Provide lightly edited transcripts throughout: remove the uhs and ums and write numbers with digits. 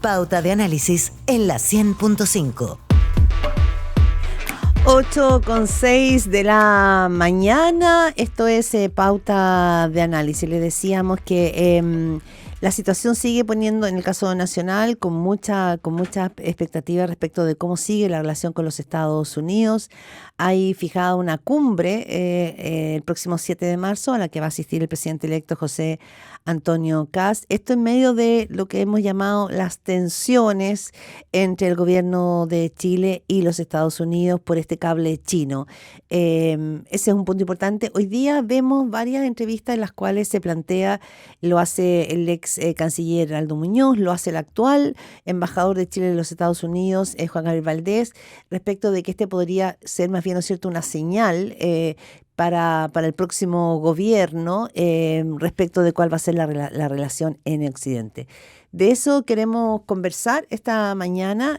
Pauta de Análisis en la 100.5. 8:06 de la mañana, esto es Pauta de Análisis. Le decíamos que la situación sigue poniendo, en el caso nacional, con mucha expectativa respecto de cómo sigue la relación con los Estados Unidos. Hay fijada una cumbre el próximo 7 de marzo a la que va a asistir el presidente electo José Antonio Kast. Esto en medio de lo que hemos llamado las tensiones entre el gobierno de Chile y los Estados Unidos por este cable chino. Ese es un punto importante. Hoy día vemos varias entrevistas en las cuales se plantea, lo hace el ex canciller Aldo Muñoz, lo hace el actual embajador de Chile en los Estados Unidos, Juan Gabriel Valdés, respecto de que este podría ser más bien, ¿no es cierto?, una señal para el próximo gobierno respecto de cuál va a ser la relación en Occidente. De eso queremos conversar esta mañana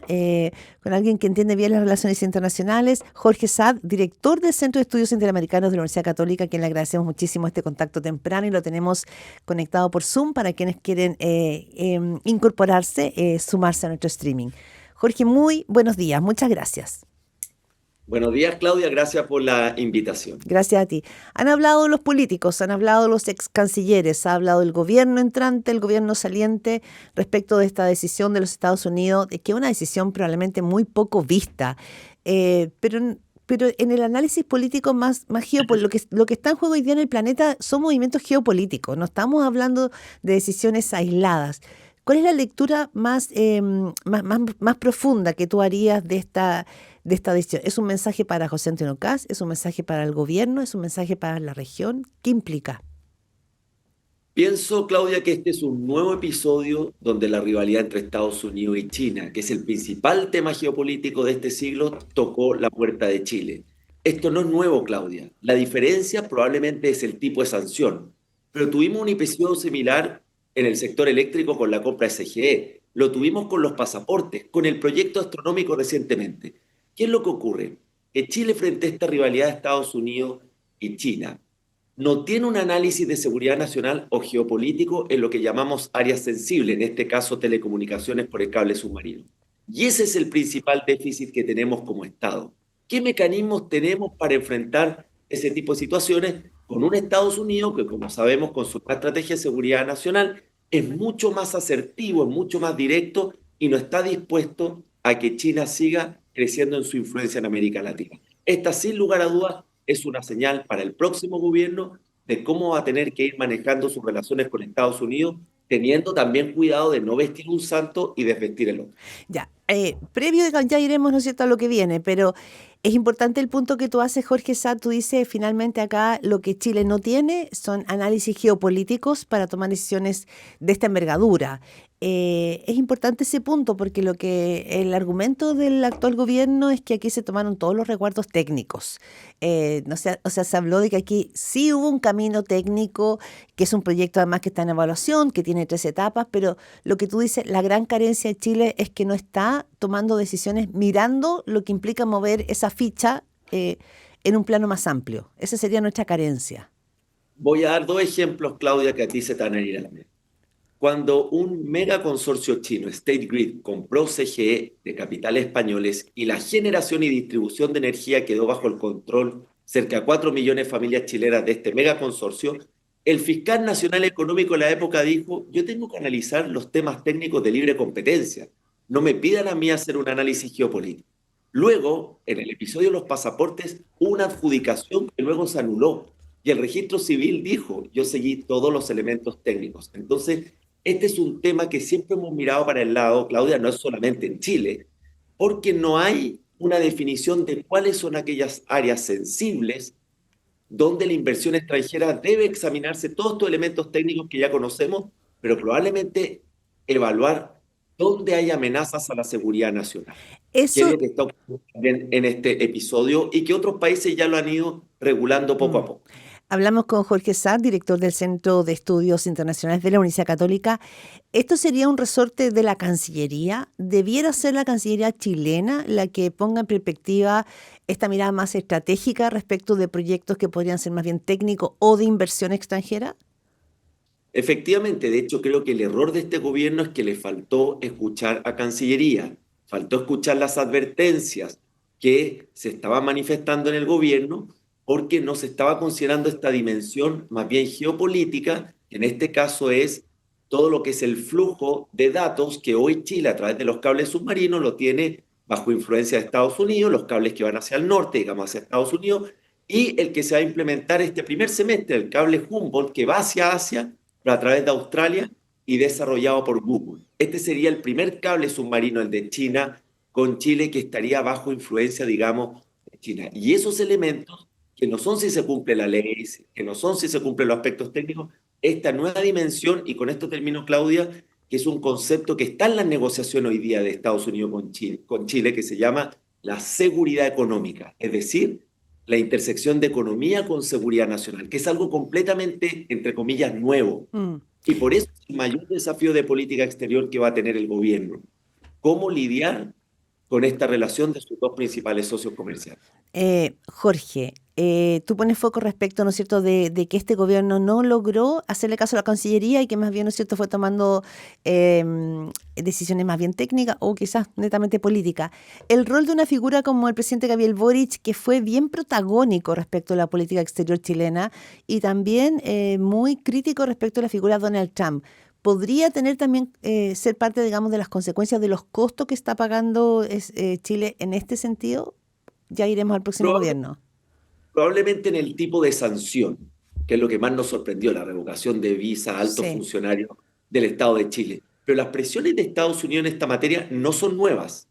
con alguien que entiende bien las relaciones internacionales, Jorge Saad, director del Centro de Estudios Interamericanos de la Universidad Católica, a quien le agradecemos muchísimo este contacto temprano y lo tenemos conectado por Zoom para quienes quieren incorporarse, sumarse a nuestro streaming. Jorge, muy buenos días, muchas gracias. Buenos días, Claudia, gracias por la invitación. Gracias a ti. Han hablado los políticos, han hablado los ex cancilleres, ha hablado el gobierno entrante, el gobierno saliente respecto de esta decisión de los Estados Unidos, que es una decisión probablemente muy poco vista, pero en el análisis político más geopolítico, lo que está en juego hoy día en el planeta son movimientos geopolíticos, no estamos hablando de decisiones aisladas. ¿Cuál es la lectura más profunda que tú harías de esta decisión? ¿Es un mensaje para José Antonio Kast? ¿Es un mensaje para el gobierno? ¿Es un mensaje para la región? ¿Qué implica? Pienso, Claudia, que este es un nuevo episodio donde la rivalidad entre Estados Unidos y China, que es el principal tema geopolítico de este siglo, tocó la puerta de Chile. Esto no es nuevo, Claudia. La diferencia probablemente es el tipo de sanción, pero tuvimos un episodio similar en el sector eléctrico con la compra SGE. Lo tuvimos con los pasaportes, con el proyecto astronómico recientemente. ¿Qué es lo que ocurre? Que Chile, frente a esta rivalidad de Estados Unidos y China, no tiene un análisis de seguridad nacional o geopolítico en lo que llamamos áreas sensibles, en este caso telecomunicaciones por el cable submarino. Y ese es el principal déficit que tenemos como Estado. ¿Qué mecanismos tenemos para enfrentar ese tipo de situaciones con un Estados Unidos que, como sabemos, con su estrategia de seguridad nacional es mucho más asertivo, es mucho más directo y no está dispuesto a que China siga creciendo en su influencia en América Latina? Esta, sin lugar a dudas, es una señal para el próximo gobierno de cómo va a tener que ir manejando sus relaciones con Estados Unidos, teniendo también cuidado de no vestir un santo y desvestir el otro. Ya, previo de ya iremos, ¿no es cierto?, a lo que viene, pero es importante el punto que tú haces, Jorge Saad. Tú dices, finalmente acá lo que Chile no tiene son análisis geopolíticos para tomar decisiones de esta envergadura. Es importante ese punto porque el argumento del actual gobierno es que aquí se tomaron todos los resguardos técnicos. Se habló de que aquí sí hubo un camino técnico, que es un proyecto además que está en evaluación, que tiene 3 etapas, pero lo que tú dices, la gran carencia de Chile es que no está tomando decisiones mirando lo que implica mover esa ficha en un plano más amplio. Esa sería nuestra carencia. Voy a dar 2 ejemplos, Claudia, que a ti se te van a ir a la mente. Cuando un mega consorcio chino, State Grid, compró CGE de capitales españoles y la generación y distribución de energía quedó bajo el control cerca de 4 millones de familias chilenas de este mega consorcio, el fiscal nacional económico de la época dijo: yo tengo que analizar los temas técnicos de libre competencia, no me pidan a mí hacer un análisis geopolítico. Luego, en el episodio de los pasaportes, hubo una adjudicación que luego se anuló y el registro civil dijo: yo seguí todos los elementos técnicos. Entonces, este es un tema que siempre hemos mirado para el lado, Claudia, no es solamente en Chile, porque no hay una definición de cuáles son aquellas áreas sensibles donde la inversión extranjera debe examinarse todos estos elementos técnicos que ya conocemos, pero probablemente evaluar dónde hay amenazas a la seguridad nacional. Eso, que es lo que está ocurriendo también en este episodio y que otros países ya lo han ido regulando poco a poco. Hablamos con Jorge Saad, director del Centro de Estudios Internacionales de la Universidad Católica. ¿Esto sería un resorte de la Cancillería? ¿Debiera ser la Cancillería chilena la que ponga en perspectiva esta mirada más estratégica respecto de proyectos que podrían ser más bien técnicos o de inversión extranjera? Efectivamente, de hecho creo que el error de este gobierno es que le faltó escuchar a Cancillería, faltó escuchar las advertencias que se estaban manifestando en el gobierno porque no se estaba considerando esta dimensión más bien geopolítica, que en este caso es todo lo que es el flujo de datos que hoy Chile a través de los cables submarinos lo tiene bajo influencia de Estados Unidos, los cables que van hacia el norte, digamos hacia Estados Unidos, y el que se va a implementar este primer semestre, el cable Humboldt que va hacia Asia pero a través de Australia y desarrollado por Google. Este sería el primer cable submarino, el de China, con Chile, que estaría bajo influencia, digamos, de China. Y esos elementos, que no son si se cumple la ley, que no son si se cumplen los aspectos técnicos, esta nueva dimensión, y con esto termino, Claudia, que es un concepto que está en la negociación hoy día de Estados Unidos con Chile, que se llama la seguridad económica, es decir, la intersección de economía con seguridad nacional, que es algo completamente, entre comillas, nuevo. Mm. Y por eso es el mayor desafío de política exterior que va a tener el gobierno. ¿Cómo lidiar con esta relación de sus dos principales socios comerciales? Jorge, tú pones foco respecto, ¿no es cierto?, de que este gobierno no logró hacerle caso a la Cancillería y que más bien, ¿no es cierto?, fue tomando decisiones más bien técnicas o quizás netamente políticas. El rol de una figura como el presidente Gabriel Boric, que fue bien protagónico respecto a la política exterior chilena y también muy crítico respecto a la figura de Donald Trump, ¿podría tener también ser parte, digamos, de las consecuencias de los costos que está pagando Chile en este sentido? Ya iremos al próximo gobierno. Probablemente en el tipo de sanción, que es lo que más nos sorprendió, la revocación de visa a altos Sí. funcionarios del Estado de Chile. Pero las presiones de Estados Unidos en esta materia no son nuevas.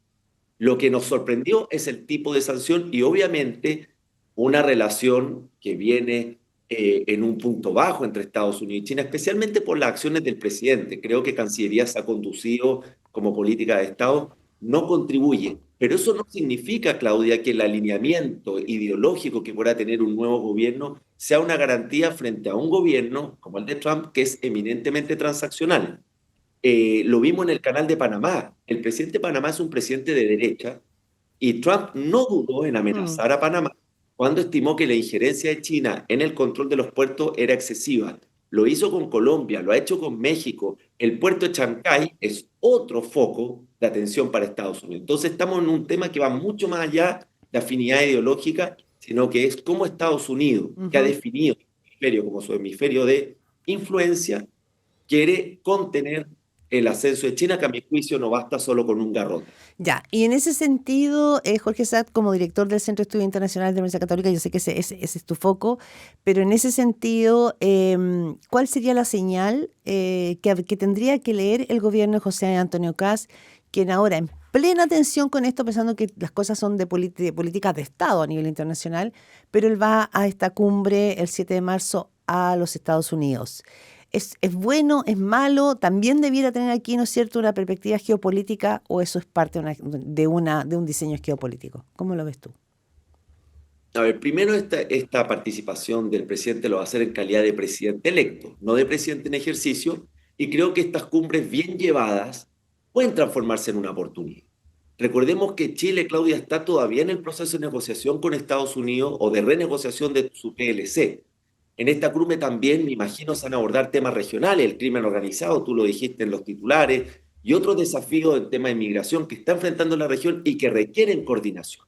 Lo que nos sorprendió es el tipo de sanción y obviamente una relación que viene en un punto bajo entre Estados Unidos y China, especialmente por las acciones del presidente. Creo que Cancillería se ha conducido como política de Estado, no contribuye. Pero eso no significa, Claudia, que el alineamiento ideológico que pueda tener un nuevo gobierno sea una garantía frente a un gobierno como el de Trump, que es eminentemente transaccional. Lo vimos en el canal de Panamá. El presidente de Panamá es un presidente de derecha y Trump no dudó en Mm. amenazar a Panamá cuando estimó que la injerencia de China en el control de los puertos era excesiva. Lo hizo con Colombia, lo ha hecho con México. El puerto de Chancay es otro foco de atención para Estados Unidos. Entonces estamos en un tema que va mucho más allá de afinidad ideológica, sino que es cómo Estados Unidos, que ha Ujú. definido su hemisferio como su hemisferio de influencia, quiere contener el ascenso de China, que a mi juicio no basta solo con un garrote. Ya, y en ese sentido, Jorge Saad, como director del Centro de Estudios Internacionales de la Universidad Católica, yo sé que ese es tu foco, pero en ese sentido, ¿cuál sería la señal que tendría que leer el gobierno de José Antonio Kast, quien ahora en plena tensión con esto, pensando que las cosas son de políticas de Estado a nivel internacional, pero él va a esta cumbre el 7 de marzo a los Estados Unidos? ¿Es bueno, es malo? ¿También debiera tener aquí, ¿no es cierto?, una perspectiva geopolítica o eso es parte de un diseño geopolítico? ¿Cómo lo ves tú? A ver, primero esta participación del presidente lo va a hacer en calidad de presidente electo, no de presidente en ejercicio, y creo que estas cumbres bien llevadas pueden transformarse en una oportunidad. Recordemos que Chile, Claudia, está todavía en el proceso de negociación con Estados Unidos o de renegociación de su PLC. En esta cumbre también, me imagino, se van a abordar temas regionales, el crimen organizado, tú lo dijiste en los titulares, y otros desafíos en tema de inmigración que está enfrentando la región y que requieren coordinación.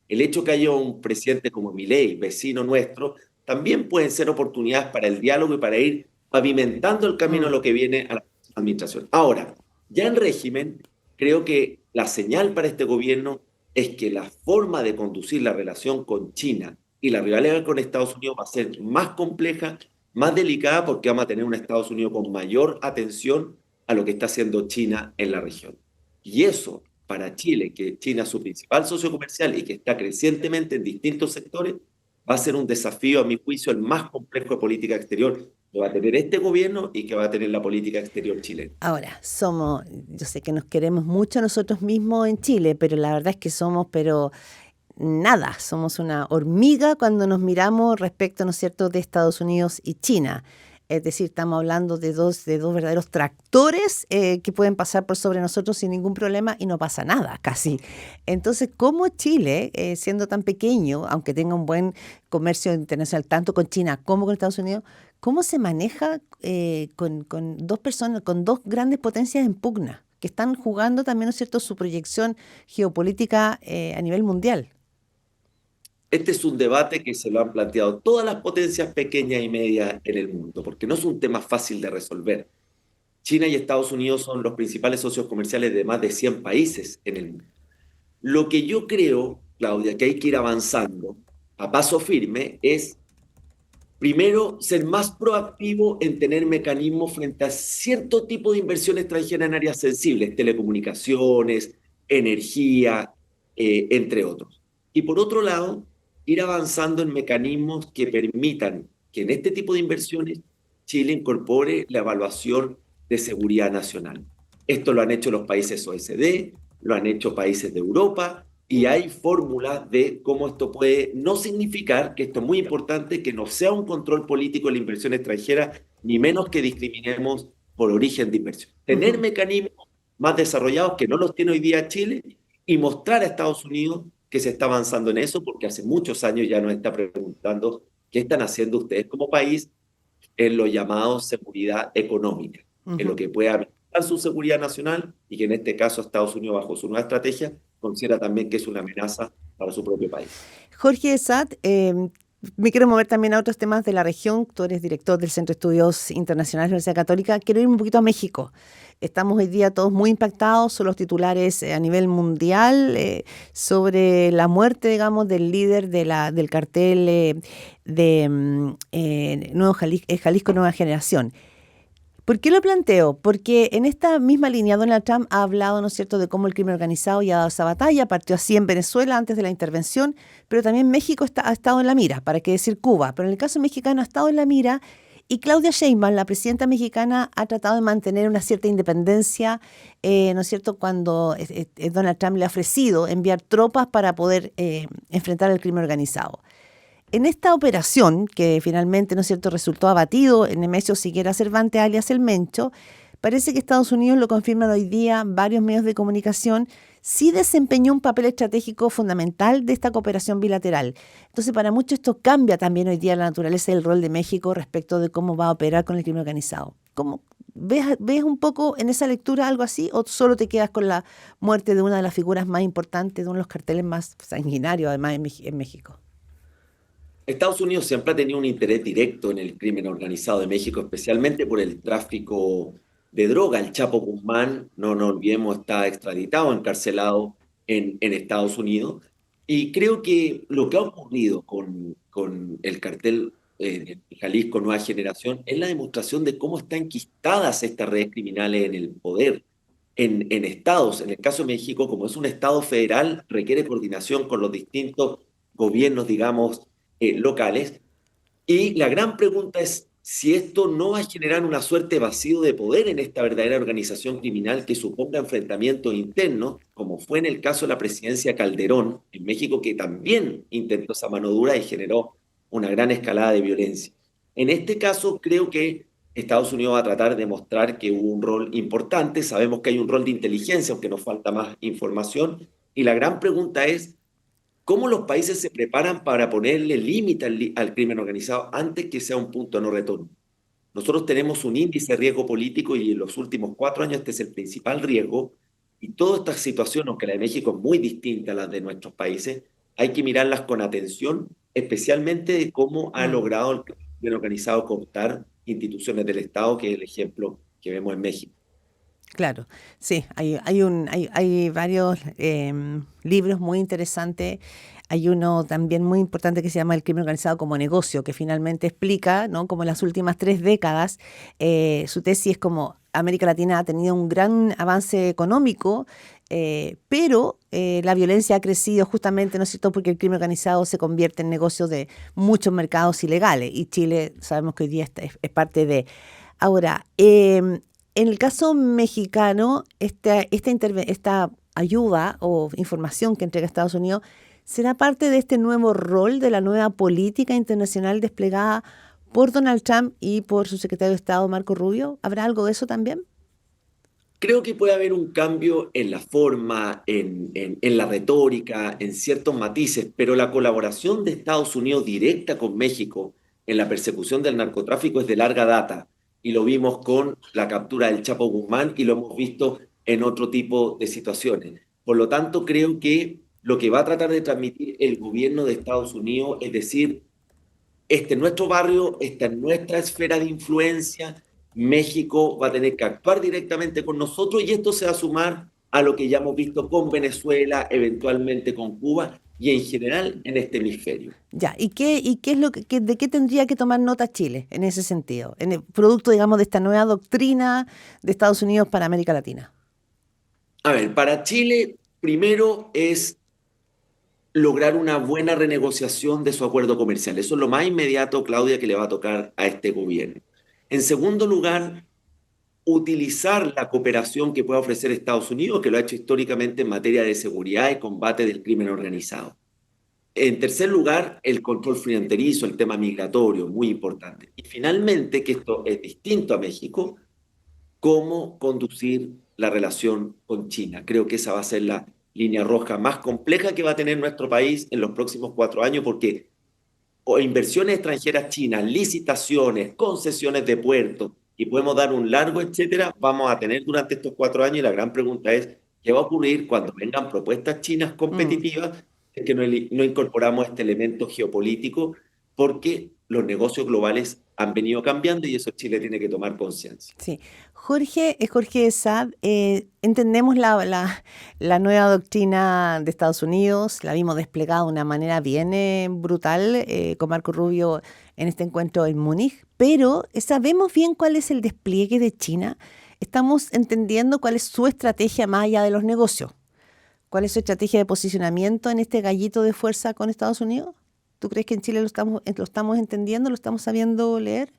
El hecho que haya un presidente como Milei, vecino nuestro, también pueden ser oportunidades para el diálogo y para ir pavimentando el camino a Mm. lo que viene a la administración. Ahora, ya en régimen, creo que la señal para este gobierno es que la forma de conducir la relación con China y la rivalidad con Estados Unidos va a ser más compleja, más delicada, porque vamos a tener un Estados Unidos con mayor atención a lo que está haciendo China en la región. Y eso, para Chile, que China es su principal socio comercial y que está crecientemente en distintos sectores, va a ser un desafío, a mi juicio, el más complejo de política exterior que va a tener este gobierno y que va a tener la política exterior chilena. Ahora, yo sé que nos queremos mucho nosotros mismos en Chile, pero la verdad es que pero nada, somos una hormiga cuando nos miramos respecto, ¿no es cierto?, de Estados Unidos y China. Es decir, estamos hablando de dos verdaderos tractores que pueden pasar por sobre nosotros sin ningún problema y no pasa nada, casi. Entonces, ¿cómo Chile, siendo tan pequeño, aunque tenga un buen comercio internacional tanto con China como con Estados Unidos, ¿Cómo se maneja con dos personas, con dos grandes potencias en pugna, que están jugando también, ¿no es cierto?, su proyección geopolítica a nivel mundial? Este es un debate que se lo han planteado todas las potencias pequeñas y medias en el mundo, porque no es un tema fácil de resolver. China y Estados Unidos son los principales socios comerciales de más de 100 países en el mundo. Lo que yo creo, Claudia, que hay que ir avanzando a paso firme es, primero, ser más proactivo en tener mecanismos frente a cierto tipo de inversión extranjera en áreas sensibles, telecomunicaciones, energía, entre otros. Y por otro lado, ir avanzando en mecanismos que permitan que en este tipo de inversiones Chile incorpore la evaluación de seguridad nacional. Esto lo han hecho los países OECD, lo han hecho países de Europa, y hay fórmulas de cómo esto puede no significar, que esto es muy importante, que no sea un control político de la inversión extranjera, ni menos que discriminemos por origen de inversión. Tener Ujú. mecanismos más desarrollados que no los tiene hoy día Chile y mostrar a Estados Unidos que se está avanzando en eso, porque hace muchos años ya nos está preguntando qué están haciendo ustedes como país en lo llamado seguridad económica, en lo Ujú. que puede amenazar su seguridad nacional y que en este caso Estados Unidos, bajo su nueva estrategia, considera también que es una amenaza para su propio país. Jorge Satt, me quiero mover también a otros temas de la región. Tú eres director del Centro de Estudios Internacionales de la Universidad Católica. Quiero ir un poquito a México. Estamos hoy día todos muy impactados, son los titulares a nivel mundial sobre la muerte, digamos, del líder del cartel de Jalisco Nueva Generación. ¿Por qué lo planteo? Porque en esta misma línea Donald Trump ha hablado, ¿no es cierto?, de cómo el crimen organizado ya ha dado esa batalla, partió así en Venezuela antes de la intervención, pero también México ha estado en la mira, para qué decir Cuba, pero en el caso mexicano ha estado en la mira y Claudia Sheinbaum, la presidenta mexicana, ha tratado de mantener una cierta independencia, ¿no es cierto?, cuando Donald Trump le ha ofrecido enviar tropas para poder enfrentar el crimen organizado. En esta operación, que finalmente, ¿no es cierto?, resultó abatido en Nemesio Siguera Cervantes, alias El Mencho, parece que Estados Unidos, lo confirman hoy día varios medios de comunicación, sí desempeñó un papel estratégico fundamental de esta cooperación bilateral. Entonces, para muchos esto cambia también hoy día la naturaleza y el rol de México respecto de cómo va a operar con el crimen organizado. ¿Cómo, ves un poco en esa lectura algo así o solo te quedas con la muerte de una de las figuras más importantes, de uno de los carteles más sanguinarios además en México? Estados Unidos siempre ha tenido un interés directo en el crimen organizado de México, especialmente por el tráfico de droga. El Chapo Guzmán, no nos olvidemos, está extraditado, encarcelado en Estados Unidos. Y creo que lo que ha ocurrido con el cartel de Jalisco Nueva Generación es la demostración de cómo están enquistadas estas redes criminales en el poder, en estados. En el caso de México, como es un estado federal, requiere coordinación con los distintos gobiernos, digamos, locales. Y la gran pregunta es si esto no va a generar una suerte de vacío de poder en esta verdadera organización criminal que suponga enfrentamientos internos, como fue en el caso de la presidencia Calderón en México, que también intentó esa mano dura y generó una gran escalada de violencia. En este caso, creo que Estados Unidos va a tratar de mostrar que hubo un rol importante. Sabemos que hay un rol de inteligencia, aunque nos falta más información. Y la gran pregunta es, ¿cómo los países se preparan para ponerle límite al crimen organizado antes que sea un punto de no retorno? Nosotros tenemos un índice de riesgo político y en los últimos 4 años este es el principal riesgo. Y toda esta situación, aunque la de México es muy distinta a la de nuestros países, hay que mirarlas con atención, especialmente de cómo ha Mm. logrado el crimen organizado cooptar instituciones del Estado, que es el ejemplo que vemos en México. Claro, sí, hay varios libros muy interesantes. Hay uno también muy importante que se llama El crimen organizado como negocio, que finalmente explica, ¿no?, como en las últimas 3 décadas, su tesis es como América Latina ha tenido un gran avance económico, pero la violencia ha crecido justamente, ¿no es cierto?, porque el crimen organizado se convierte en negocio de muchos mercados ilegales y Chile sabemos que hoy día es parte de. Ahora, en el caso mexicano, esta ayuda o información que entrega Estados Unidos será parte de este nuevo rol de la nueva política internacional desplegada por Donald Trump y por su secretario de Estado, Marco Rubio. ¿Habrá algo de eso también? Creo que puede haber un cambio en la forma, en la retórica, en ciertos matices, pero la colaboración de Estados Unidos directa con México en la persecución del narcotráfico es de larga data y lo vimos con la captura del Chapo Guzmán y lo hemos visto en otro tipo de situaciones. Por lo tanto, creo que lo que va a tratar de transmitir el gobierno de Estados Unidos es decir, este es nuestro barrio, esta es nuestra esfera de influencia, México va a tener que actuar directamente con nosotros y esto se va a sumar a lo que ya hemos visto con Venezuela, eventualmente con Cuba y en general en este hemisferio. Ya, ¿y qué es de qué tendría que tomar nota Chile en ese sentido? En el producto, digamos, de esta nueva doctrina de Estados Unidos para América Latina. A ver, para Chile, primero es lograr una buena renegociación de su acuerdo comercial. Eso es lo más inmediato, Claudia, que le va a tocar a este gobierno. En segundo lugar, utilizar la cooperación que puede ofrecer Estados Unidos, que lo ha hecho históricamente en materia de seguridad y combate del crimen organizado. En tercer lugar, el control fronterizo, el tema migratorio, muy importante. Y finalmente, que esto es distinto a México, cómo conducir la relación con China. Creo que esa va a ser la línea roja más compleja que va a tener nuestro país en los próximos 4 años, porque o inversiones extranjeras chinas, licitaciones, concesiones de puertos, y podemos dar un largo etcétera, vamos a tener durante estos 4 años, y la gran pregunta es, ¿qué va a ocurrir cuando vengan propuestas chinas Mm. competitivas? Es que no incorporamos este elemento geopolítico, porque los negocios globales han venido cambiando y eso Chile tiene que tomar conciencia. Sí. Jorge Saad, entendemos la nueva doctrina de Estados Unidos, la vimos desplegada de una manera bien brutal con Marco Rubio en este encuentro en Múnich, pero ¿sabemos bien cuál es el despliegue de China? ¿Estamos entendiendo cuál es su estrategia más allá de los negocios? ¿Cuál es su estrategia de posicionamiento en este gallito de fuerza con Estados Unidos? ¿Tú crees que en Chile lo estamos entendiendo, lo estamos sabiendo leer?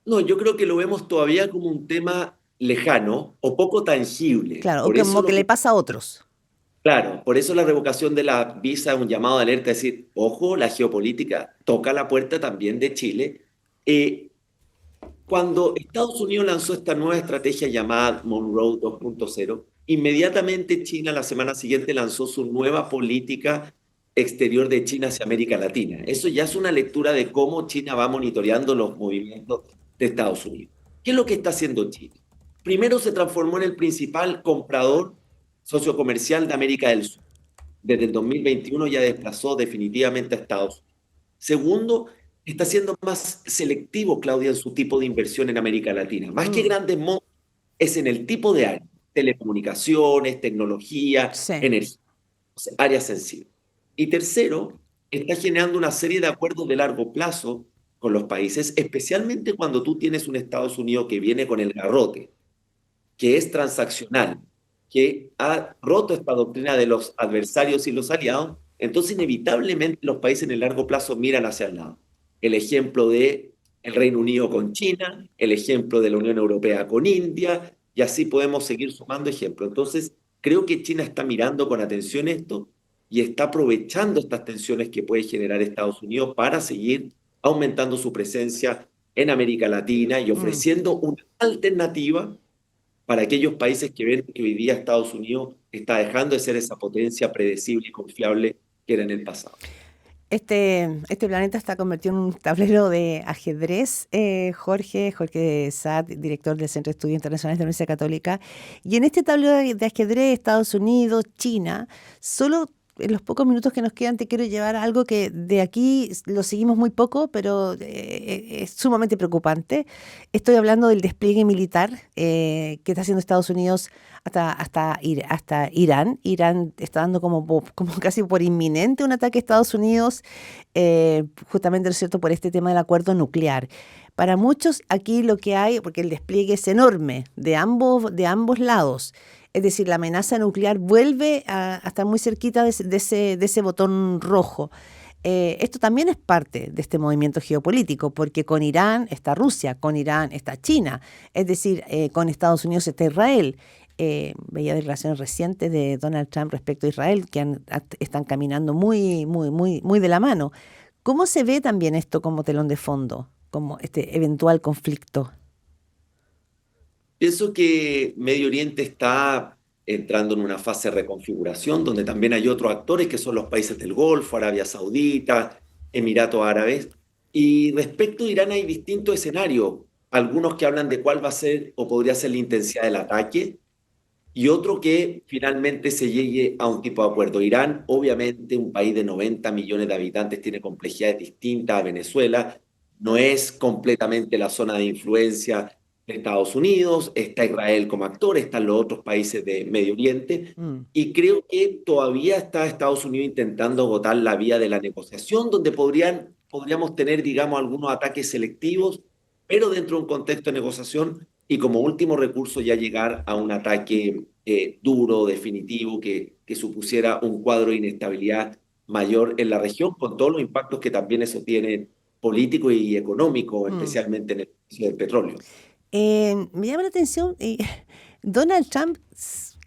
No, yo creo que lo vemos todavía como un tema lejano o poco tangible. Claro, o Por eso como que lo le que pasa a otros. Claro, por eso la revocación de la visa es un llamado de alerta, es decir, ojo, la geopolítica toca la puerta también de Chile. Eh, Cuando Estados Unidos lanzó esta nueva estrategia llamada Monroe 2.0, inmediatamente China la semana siguiente lanzó su nueva política exterior de China hacia América Latina. Eso ya es una lectura de cómo China va monitoreando los movimientos de Estados Unidos. ¿Qué es lo que está haciendo China? Primero se transformó en el principal comprador sociocomercial de América del Sur. Desde el 2021 ya desplazó definitivamente a Estados Unidos. Segundo, está siendo más selectivo, Claudia, en su tipo de inversión en América Latina. Más que Mm, grandes montos, es en el tipo de área, telecomunicaciones, tecnología, sí. energía, o sea, áreas sensibles. Y tercero, está generando una serie de acuerdos de largo plazo con los países, especialmente cuando tú tienes un Estados Unidos que viene con el garrote, que es transaccional, que ha roto esta doctrina de los adversarios y los aliados, entonces inevitablemente los países en el largo plazo miran hacia el lado. El ejemplo de el Reino Unido con China, el ejemplo de la Unión Europea con India, y así podemos seguir sumando ejemplos. Entonces, creo que China está mirando con atención esto y está aprovechando estas tensiones que puede generar Estados Unidos para seguir aumentando su presencia en América Latina y Mm. ofreciendo una alternativa para aquellos países que ven que hoy día Estados Unidos está dejando de ser esa potencia predecible y confiable que era en el pasado. Este planeta está convertido en un tablero de ajedrez, Jorge Saad, director del Centro de Estudios Internacionales de la Universidad Católica. Y en este tablero de ajedrez, Estados Unidos, China, solo en los pocos minutos que nos quedan te quiero llevar a algo que de aquí lo seguimos muy poco, pero es sumamente preocupante. Estoy hablando del despliegue militar que está haciendo Estados Unidos hasta Irán. Irán está dando como casi por inminente un ataque a Estados Unidos, justamente, ¿no es cierto?, por este tema del acuerdo nuclear. Para muchos aquí lo que hay, porque el despliegue es enorme de ambos lados, es decir, la amenaza nuclear vuelve a estar muy cerquita de ese botón rojo. Esto también es parte de este movimiento geopolítico, porque con Irán está Rusia, con Irán está China, es decir, con Estados Unidos está Israel. Veía declaraciones recientes de Donald Trump respecto a Israel que están caminando muy, muy, muy, muy de la mano. ¿Cómo se ve también esto como telón de fondo, como este eventual conflicto? Pienso que Medio Oriente está entrando en una fase de reconfiguración donde también hay otros actores que son los países del Golfo, Arabia Saudita, Emiratos Árabes. Y respecto a Irán hay distintos escenarios, algunos que hablan de cuál va a ser o podría ser la intensidad del ataque, y otro que finalmente se llegue a un tipo de acuerdo. Irán, obviamente, un país de 90 millones de habitantes, tiene complejidades distintas a Venezuela, no es completamente la zona de influencia de Estados Unidos, está Israel como actor, están los otros países de Medio Oriente, Mm. y creo que todavía está Estados Unidos intentando agotar la vía de la negociación, donde podríamos tener, digamos, algunos ataques selectivos, pero dentro de un contexto de negociación y como último recurso ya llegar a un ataque duro, definitivo, que supusiera un cuadro de inestabilidad mayor en la región, con todos los impactos que también eso tiene político y económico, Mm. especialmente en el precio del petróleo. Me llama la atención, Donald Trump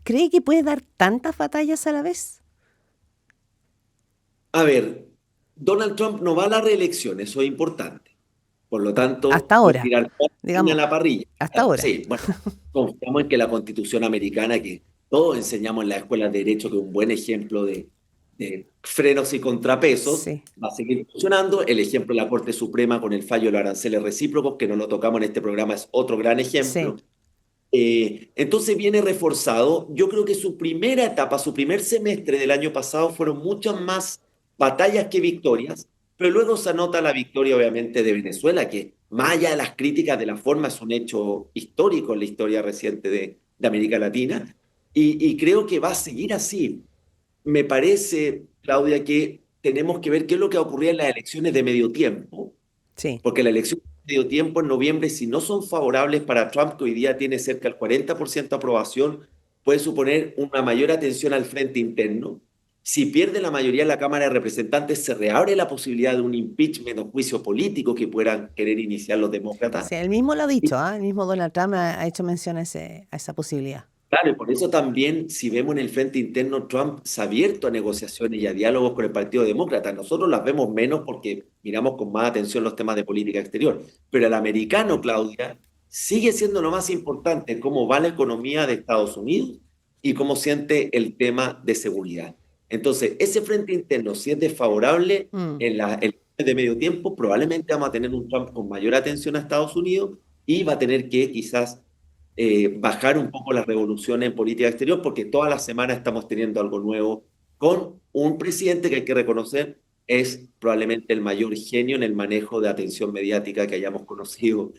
cree que puede dar tantas batallas a la vez. A ver, Donald Trump no va a la reelección, eso es importante. Por lo tanto, Hasta puede ahora, tirar toda la carne a digamos, la parrilla. hasta ahora. Sí, bueno, confiamos en que la Constitución americana, que todos enseñamos en las escuelas de derecho, que es un buen ejemplo de frenos y contrapesos, Sí, va a seguir funcionando. El ejemplo de la Corte Suprema con el fallo de los aranceles recíprocos, que no lo tocamos en este programa, es otro gran ejemplo. sí. Entonces viene reforzado. Yo creo que su primera etapa, su primer semestre del año pasado fueron muchas más batallas que victorias, pero luego se anota la victoria obviamente de Venezuela, que más allá de las críticas de la forma es un hecho histórico en la historia reciente de América Latina, y creo que va a seguir así. Me parece, Claudia, que tenemos que ver qué es lo que ha ocurrido en las elecciones de medio tiempo, Sí, porque la elección de medio tiempo en noviembre, si no son favorables para Trump, que hoy día tiene cerca del 40% de aprobación, puede suponer una mayor atención al frente interno. Si pierde la mayoría en la Cámara de Representantes, se reabre la posibilidad de un impeachment o juicio político que puedan querer iniciar los demócratas. sí, él mismo lo ha dicho, ¿ah? El mismo Donald Trump ha hecho mención a esa posibilidad. Claro, y por eso también, si vemos en el frente interno, Trump se ha abierto a negociaciones y a diálogos con el Partido Demócrata. Nosotros las vemos menos porque miramos con más atención los temas de política exterior. Pero el americano, Claudia, sigue siendo lo más importante, cómo va la economía de Estados Unidos y cómo siente el tema de seguridad. Entonces, ese frente interno, si es desfavorable Mm. en la elecciones de medio tiempo, probablemente vamos a tener un Trump con mayor atención a Estados Unidos y va a tener que quizás bajar un poco las revoluciones en política exterior, porque todas las semanas estamos teniendo algo nuevo con un presidente que hay que reconocer es probablemente el mayor genio en el manejo de atención mediática que hayamos conocido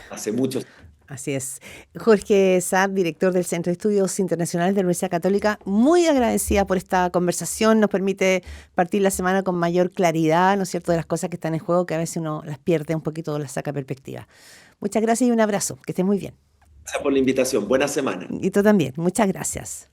hace muchos años. Así es. Jorge Saad, director del Centro de Estudios Internacionales de la Universidad Católica, muy agradecida por esta conversación. Nos permite partir la semana con mayor claridad, ¿no es cierto?, de las cosas que están en juego, que a veces uno las pierde un poquito o las saca de perspectiva. Muchas gracias y un abrazo. Que estés muy bien. Gracias por la invitación. Buena semana. Y tú también. Muchas gracias.